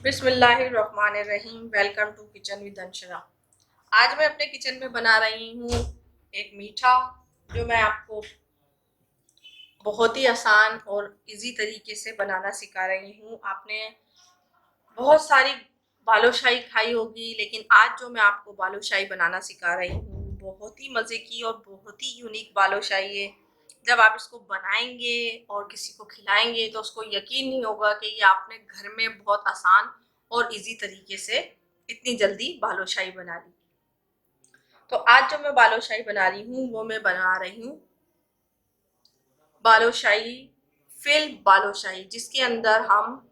बिस्मिल्लाहिर्रहमानिर्रहीम। Welcome to kitchen with Anshara. आज मैं अपने किचन में बना रही हूँ एक मीठा, जो मैं आपको बहुत ही आसान और इजी तरीके से बनाना सिखा रही हूँ। आपने बहुत सारी बालूशाही खाई होगी, लेकिन आज जो मैं आपको बालूशाही बनाना सिखा रही हूँ बहुत ही मज़े की और बहुत ही यूनिक बालूशाही है। जब आप इसको बनाएंगे और किसी को खिलाएंगे तो उसको यकीन नहीं होगा कि ये आपने घर में बहुत आसान और इजी तरीके से इतनी जल्दी बालूशाही बना ली। तो आज जो मैं बालूशाही बना रही हूँ वो मैं बना रही हूँ बालूशाही फिल बालूशाही, जिसके अंदर हम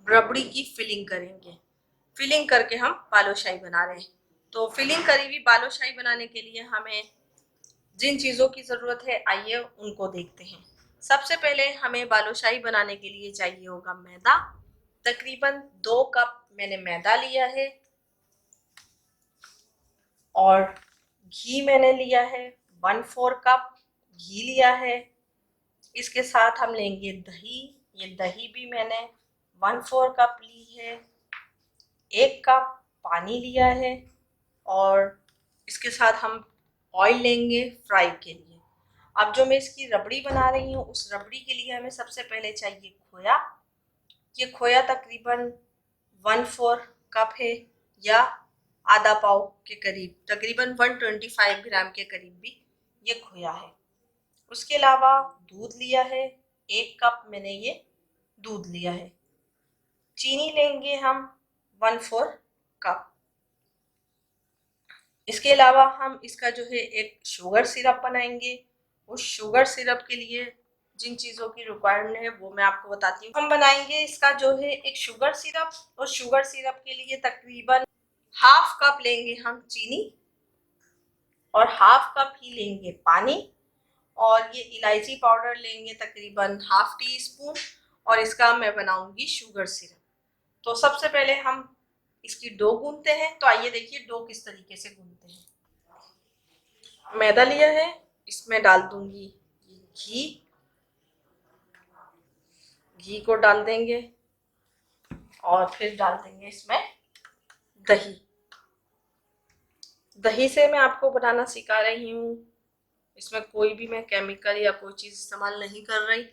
रबड़ी की फिलिंग करेंगे। फिलिंग करके हम बालूशाही बना रहे हैं। तो फिलिंग करी हुई बालूशाही बनाने के लिए हमें जिन चीज़ों की ज़रूरत है, आइए उनको देखते हैं। सबसे पहले हमें बालूशाही बनाने के लिए चाहिए होगा मैदा। तकरीबन 2 कप मैंने मैदा लिया है और घी मैंने लिया है 1/4 कप घी लिया है। इसके साथ हम लेंगे दही। ये दही भी मैंने 1/4 कप ली है। 1 कप पानी लिया है और इसके साथ हम ऑयल लेंगे फ्राई के लिए। अब जो मैं इसकी रबड़ी बना रही हूँ, उस रबड़ी के लिए हमें सबसे पहले चाहिए खोया। ये खोया तकरीबन 1/4 कप है या आधा पाव के करीब, तकरीबन 125 ग्राम के करीब भी ये खोया है। उसके अलावा दूध लिया है, 1 कप मैंने ये दूध लिया है। चीनी लेंगे हम 1/4 कप। इसके अलावा हम इसका जो है एक शुगर सिरप बनाएंगे। उस शुगर सिरप के लिए जिन चीज़ों की रिक्वायरमेंट है वो मैं आपको बताती हूँ। हम बनाएंगे इसका जो है एक शुगर सिरप, और शुगर सिरप के लिए तकरीबन 1/2 कप लेंगे हम चीनी और 1/2 कप ही लेंगे पानी, और ये इलायची पाउडर लेंगे तकरीबन 1/2 टीस्पून, और इसका मैं बनाऊंगी शुगर सिरप। तो सबसे पहले हम इसकी डो गूंथते हैं। तो आइए देखिए डो किस तरीके से गूंथते हैं। मैदा लिया है, इसमें डाल दूंगी घी। घी को डाल देंगे और फिर डाल देंगे इसमें दही। दही से मैं आपको बनाना सिखा रही हूँ, इसमें कोई भी मैं केमिकल या कोई चीज़ इस्तेमाल नहीं कर रही।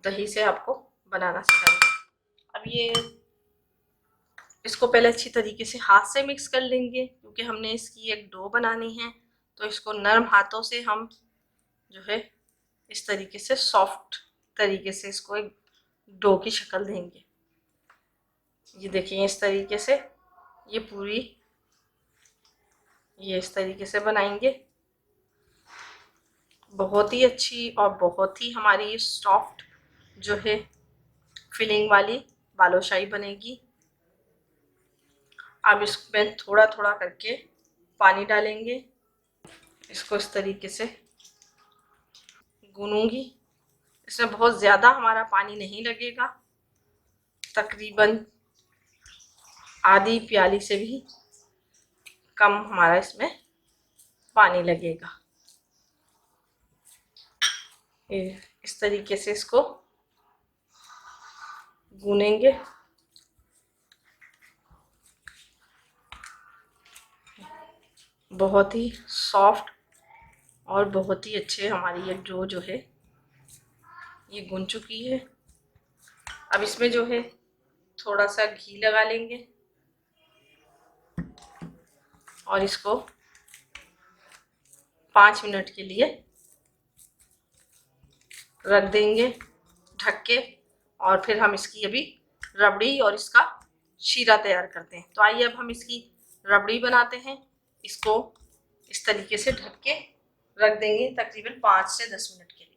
दही से आपको बनाना सिखा रही हूँ। अब ये इसको पहले अच्छी तरीके से हाथ से मिक्स कर लेंगे, क्योंकि हमने इसकी एक डो बनानी है। तो इसको नरम हाथों से हम जो है इस तरीके से सॉफ्ट तरीके से इसको एक डो की शक्ल देंगे। ये देखिए इस तरीके से ये पूरी ये इस तरीके से बनाएंगे। बहुत ही अच्छी और बहुत ही हमारी सॉफ्ट जो है फिलिंग वाली बालूशाही बनेगी। अब इसमें थोड़ा थोड़ा करके पानी डालेंगे। इसको इस तरीके से गूनूंगी। इसमें बहुत ज़्यादा हमारा पानी नहीं लगेगा, तकरीबन आधी प्याली से भी कम हमारा इसमें पानी लगेगा। इस तरीके से इसको गूनेंगे। बहुत ही सॉफ्ट और बहुत ही अच्छे हमारी ये डो जो है ये गून चुकी है। अब इसमें जो है थोड़ा सा घी लगा लेंगे और इसको 5 मिनट के लिए रख देंगे ढक के, और फिर हम इसकी अभी रबड़ी और इसका शीरा तैयार करते हैं। तो आइए अब हम इसकी रबड़ी बनाते हैं। इसको इस तरीके से ढक के रख देंगे तकरीबन 5 से 10 मिनट के लिए।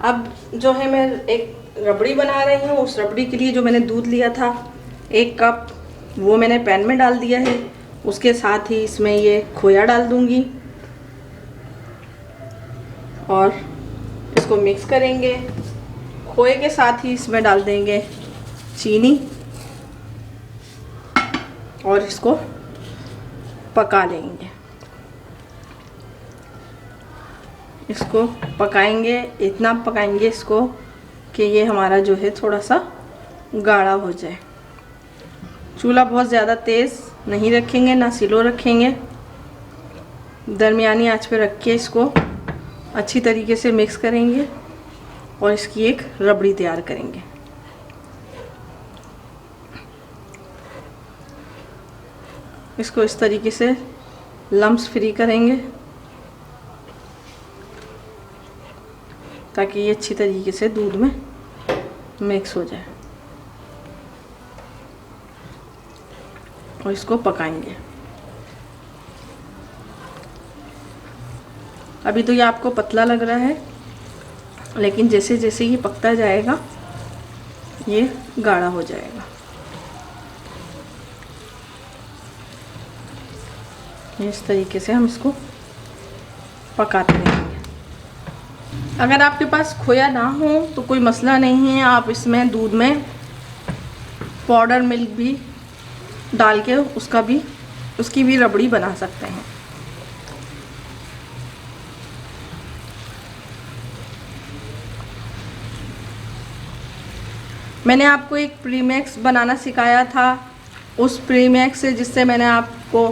अब जो है मैं एक रबड़ी बना रही हूँ। उस रबड़ी के लिए जो मैंने दूध लिया था 1 कप, वो मैंने पैन में डाल दिया है। उसके साथ ही इसमें ये खोया डाल दूंगी और इसको मिक्स करेंगे। खोए के साथ ही इसमें डाल देंगे चीनी और इसको पका लेंगे। इसको पकाएंगे, इतना पकाएंगे इसको कि ये हमारा जो है थोड़ा सा गाढ़ा हो जाए। चूल्हा बहुत ज़्यादा तेज़ नहीं रखेंगे, ना स्लो रखेंगे, दरमियानी आंच पे रख के इसको अच्छी तरीके से मिक्स करेंगे और इसकी एक रबड़ी तैयार करेंगे। इसको इस तरीके से लम्स फ्री करेंगे ताकि ये अच्छी तरीके से दूध में मिक्स हो जाए और इसको पकाएंगे। अभी तो ये आपको पतला लग रहा है, लेकिन जैसे जैसे ये पकता जाएगा ये गाढ़ा हो जाएगा। इस तरीके से हम इसको पकाते रहेंगे। अगर आपके पास खोया ना हो तो कोई मसला नहीं है, आप इसमें दूध में पाउडर मिल्क भी डाल के उसकी भी रबड़ी बना सकते हैं। मैंने आपको एक प्रीमिक्स बनाना सिखाया था, उस प्रीमिक्स से जिससे मैंने आपको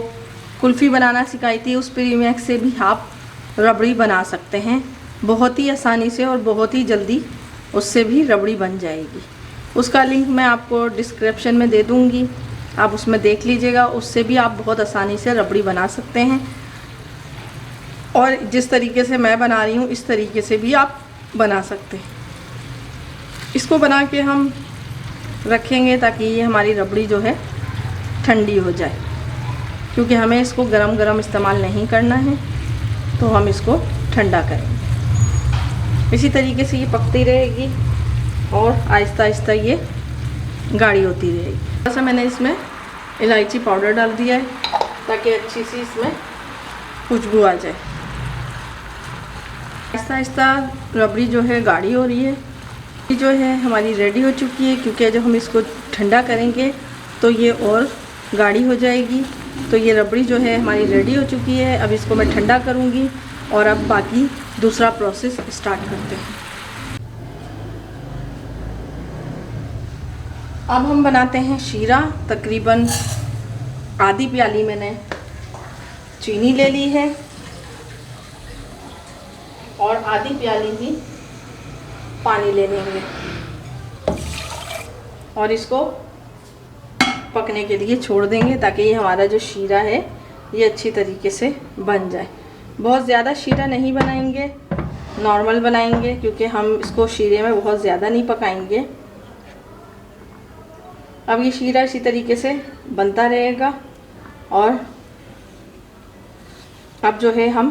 कुल्फ़ी बनाना सिखाई थी, उस प्रीमिक्स से भी आप रबड़ी बना सकते हैं बहुत ही आसानी से और बहुत ही जल्दी उससे भी रबड़ी बन जाएगी। उसका लिंक मैं आपको डिस्क्रिप्शन में दे दूँगी, आप उसमें देख लीजिएगा। उससे भी आप बहुत आसानी से रबड़ी बना सकते हैं और जिस तरीके से मैं बना रही हूँ इस तरीके से भी आप बना सकते हैं। इसको बना के हम रखेंगे ताकि ये हमारी रबड़ी जो है ठंडी हो जाए, क्योंकि हमें इसको गरम गरम इस्तेमाल नहीं करना है, तो हम इसको ठंडा करेंगे। इसी तरीके से ये पकती रहेगी और आहिस्ता आहिस्ता ये गाढ़ी होती रहेगी। थोड़ा सा मैंने इसमें इलायची पाउडर डाल दिया है ताकि अच्छी सी इसमें खुशबू आ जाए। आहिस्ता आहिस्ता रबड़ी जो है गाढ़ी हो रही है, ये जो है हमारी रेडी हो चुकी है, क्योंकि जब हम इसको ठंडा करेंगे तो ये और गाढ़ी हो जाएगी। तो ये रबड़ी जो है हमारी रेडी हो चुकी है। अब इसको मैं ठंडा करूँगी और अब बाकी दूसरा प्रोसेस स्टार्ट करते हैं। अब हम बनाते हैं शीरा। तकरीबन आधी प्याली मैंने चीनी ले ली है और आधी प्याली ही पानी ले लेंगे और इसको पकने के लिए छोड़ देंगे ताकि ये हमारा जो शीरा है ये अच्छी तरीके से बन जाए। बहुत ज़्यादा शीरा नहीं बनाएंगे, नॉर्मल बनाएंगे, क्योंकि हम इसको शीरे में बहुत ज़्यादा नहीं पकाएंगे। अब ये शीरा इसी तरीके से बनता रहेगा और अब जो है हम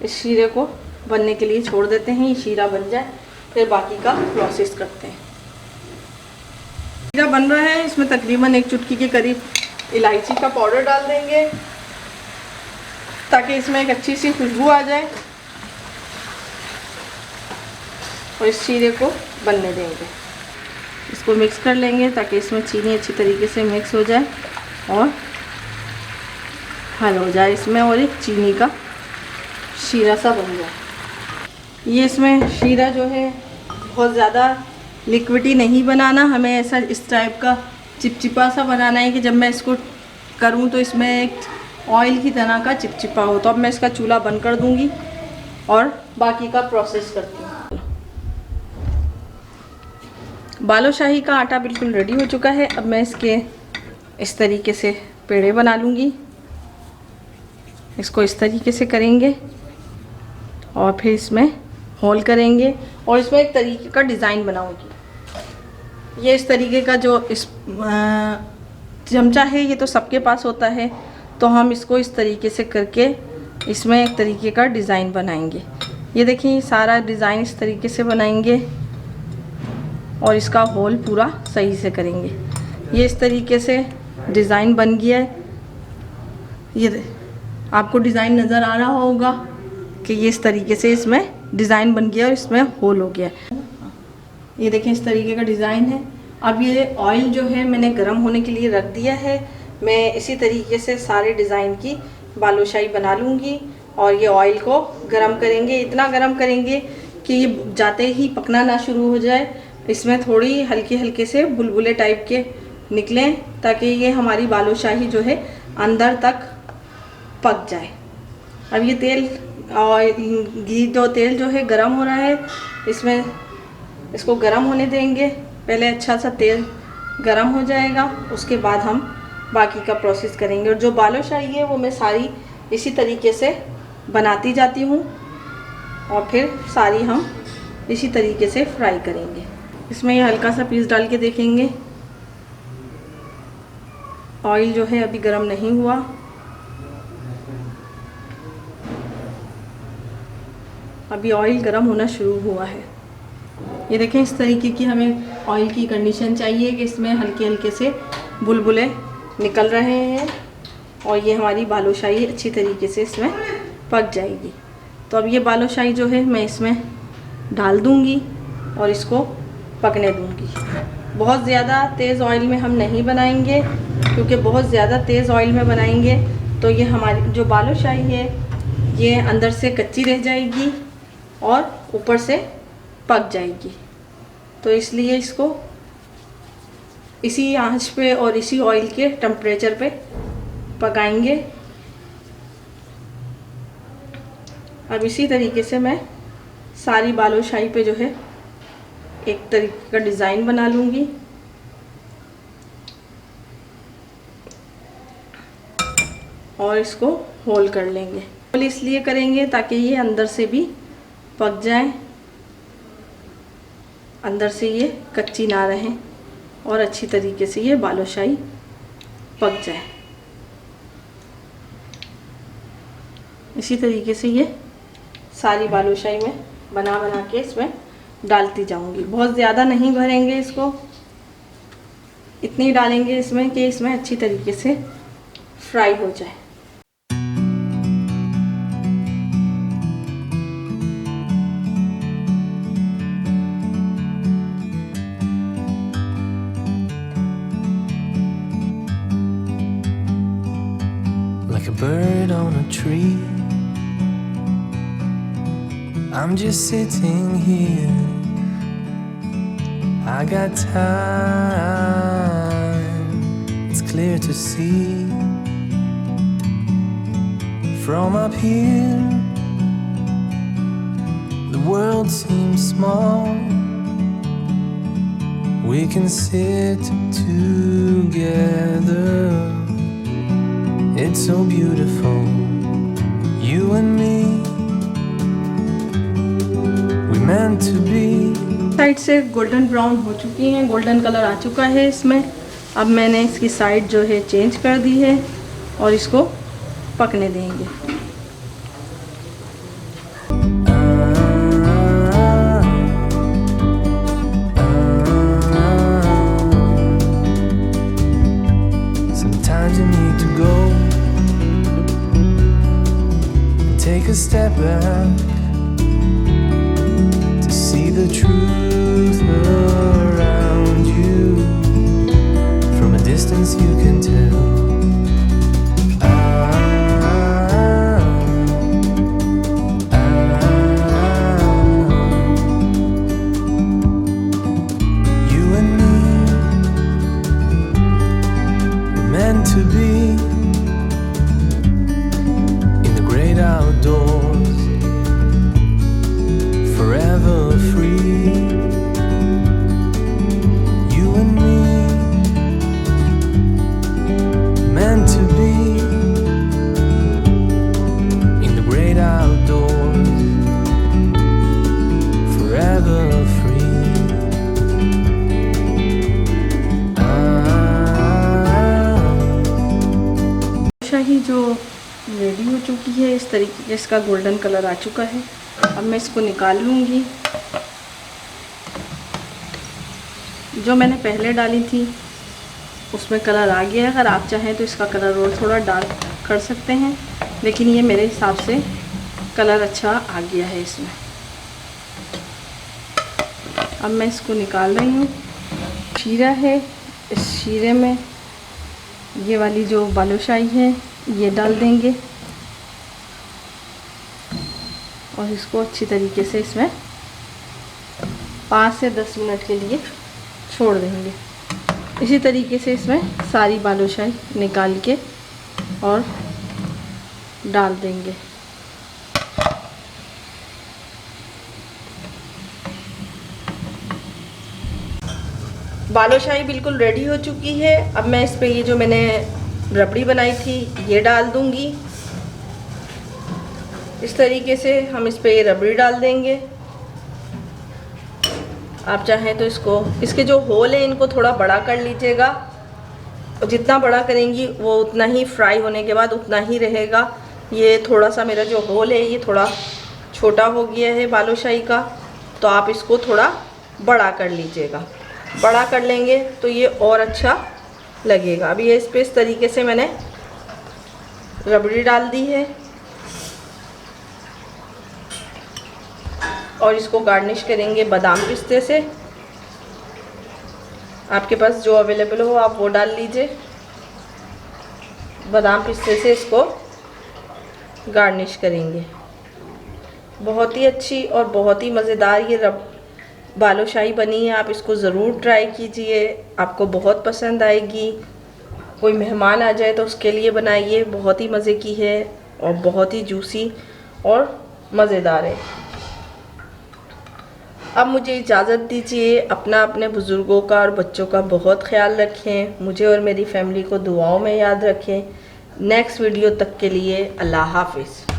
इस शीरे को बनने के लिए छोड़ देते हैं। ये शीरा बन जाए फिर बाकी का प्रोसेस करते हैं। शीरा बन रहा है, इसमें तकरीबन 1 चुटकी के करीब इलायची का पाउडर डाल देंगे ताकि इसमें एक अच्छी सी खुशबू आ जाए और इस शीरे को बनने देंगे। इसको मिक्स कर लेंगे ताकि इसमें चीनी अच्छी तरीके से मिक्स हो जाए और हल हो जाए इसमें और एक चीनी का शीरा सा बन जाए। ये इसमें शीरा जो है बहुत ज़्यादा लिक्विडी नहीं बनाना, हमें ऐसा इस टाइप का चिपचिपा सा बनाना है कि जब मैं इसको करूं तो इसमें एक ऑयल की तरह का चिपचिपा हो। तो अब मैं इसका चूल्हा बंद कर दूंगी और बाकी का प्रोसेस करती हूँ। बालूशाही का आटा बिल्कुल रेडी हो चुका है। अब मैं इसके इस तरीके से पेड़े बना लूँगी। इसको इस तरीके से करेंगे और फिर इसमें होल करेंगे और इसमें एक तरीके का डिज़ाइन बनाऊंगी। ये इस तरीके का जो इस चमचा है ये तो सबके पास होता है, तो हम इसको इस तरीके से करके इसमें एक तरीके का डिज़ाइन बनाएंगे। ये देखिए सारा डिज़ाइन इस तरीके से बनाएंगे और इसका होल पूरा सही से करेंगे। ये इस तरीके से डिज़ाइन बन गया है। ये आपको डिज़ाइन नज़र आ रहा होगा कि ये इस तरीके से इसमें डिज़ाइन बन गया और इसमें होल हो गया। ये देखें इस तरीके का डिज़ाइन है। अब ये ऑयल जो है मैंने गर्म होने के लिए रख दिया है। मैं इसी तरीके से सारे डिज़ाइन की बालूशाही बना लूँगी और ये ऑयल को गर्म करेंगे। इतना गर्म करेंगे कि ये जाते ही पकना ना शुरू हो जाए, इसमें थोड़ी हल्के हल्के से बुलबुले टाइप के निकलें, ताकि ये हमारी बालूशाही जो है अंदर तक पक जाए। अब ये तेल और घी तेल जो है गरम हो रहा है, इसमें इसको गरम होने देंगे। पहले अच्छा सा तेल गरम हो जाएगा, उसके बाद हम बाकी का प्रोसेस करेंगे। और जो बालूशाही है वो मैं सारी इसी तरीके से बनाती जाती हूँ और फिर सारी हम इसी तरीके से फ्राई करेंगे। इसमें ये हल्का सा पीस डाल के देखेंगे। ऑयल जो है अभी गरम नहीं हुआ। अभी ऑयल गरम होना शुरू हुआ है। ये देखें, इस तरीके की हमें ऑयल की कंडीशन चाहिए कि इसमें हल्के हल्के से बुलबुले निकल रहे हैं और ये हमारी बालूशाही अच्छी तरीके से इसमें पक जाएगी। तो अब ये बालूशाही जो है मैं इसमें डाल दूंगी और इसको पकने दूंगी। बहुत ज़्यादा तेज़ ऑयल में हम नहीं बनाएंगे, क्योंकि बहुत ज़्यादा तेज़ ऑयल में बनाएंगे तो ये हमारी जो बालूशाही है ये अंदर से कच्ची रह जाएगी और ऊपर से पक जाएगी। तो इसलिए इसको इसी आंच पे और इसी ऑयल के टेम्परेचर पे पकाएंगे। अब इसी तरीके से मैं सारी बालूशाही पे जो है एक तरीके का डिज़ाइन बना लूँगी और इसको होल कर लेंगे। होल इसलिए करेंगे ताकि ये अंदर से भी पक जाए, अंदर से ये कच्ची ना रहे और अच्छी तरीके से ये बालूशाही पक जाए। इसी तरीके से ये सारी बालूशाही में बना के इसमें डालती जाऊंगी। बहुत ज़्यादा नहीं भरेंगे इसको, इतनी डालेंगे इसमें कि इसमें अच्छी तरीके से फ्राई हो जाए। Like a bird on a tree, I'm just sitting here. I got time, it's clear to see. From up here, the world seems small. We can sit together. It's so beautiful, you and me, we meant to be. Side से golden brown हो चुकी हैं, golden colour आ चुका है इसमें। अब मैंने इसकी साइड जो है चेंज कर दी है और इसको पकने देंगे। Sometimes you need to go and take a step back to see the truth around you. From a distance you can tell. You and me, we're meant to be in the great outdoors, forever free. You and me, meant to be in the great outdoors, forever free. शाही जो ready हो चुकी है, इस तरीके से इसका golden colour आ चुका है। अब मैं इसको निकाल लूँगी। जो मैंने पहले डाली थी उसमें कलर आ गया है। अगर आप चाहें तो इसका कलर और थोड़ा डार्क कर सकते हैं, लेकिन ये मेरे हिसाब से कलर अच्छा आ गया है इसमें। अब मैं इसको निकाल रही हूँ। शीरा है, इस शीरे में ये वाली जो बालूशाही है ये डाल देंगे और इसको अच्छी तरीके से इसमें 5 से 10 मिनट के लिए छोड़ देंगे। इसी तरीके से इसमें सारी बालूशाही निकाल के और डाल देंगे। बालूशाही बिल्कुल रेडी हो चुकी है। अब मैं इस पे ये जो मैंने रबड़ी बनाई थी ये डाल दूंगी। इस तरीके से हम इस पे ये रबड़ी डाल देंगे। आप चाहें तो इसके जो होल है इनको थोड़ा बड़ा कर लीजिएगा, और जितना बड़ा करेंगी वो उतना ही फ्राई होने के बाद उतना ही रहेगा। ये थोड़ा सा मेरा जो होल है ये थोड़ा छोटा हो गया है बालूशाही का, तो आप इसको थोड़ा बड़ा कर लीजिएगा। बड़ा कर लेंगे तो ये और अच्छा लगेगा। अभी ये इस पे इस तरीके से मैंने रबड़ी डाल दी है और इसको गार्निश करेंगे बादाम पिस्ते से। आपके पास जो अवेलेबल हो आप वो डाल लीजिए। बादाम पिस्ते से इसको गार्निश करेंगे। बहुत ही अच्छी और बहुत ही मज़ेदार ये बालूशाही बनी है। आप इसको ज़रूर ट्राई कीजिए, आपको बहुत पसंद आएगी। कोई मेहमान आ जाए तो उसके लिए बनाइए। बहुत ही मज़े की है और बहुत ही जूसी और मज़ेदार है। अब मुझे इजाज़त दीजिए। अपने बुज़ुर्गों का और बच्चों का बहुत ख्याल रखें। मुझे और मेरी फैमिली को दुआओं में याद रखें। नेक्स्ट वीडियो तक के लिए अल्लाह हाफ़िज़।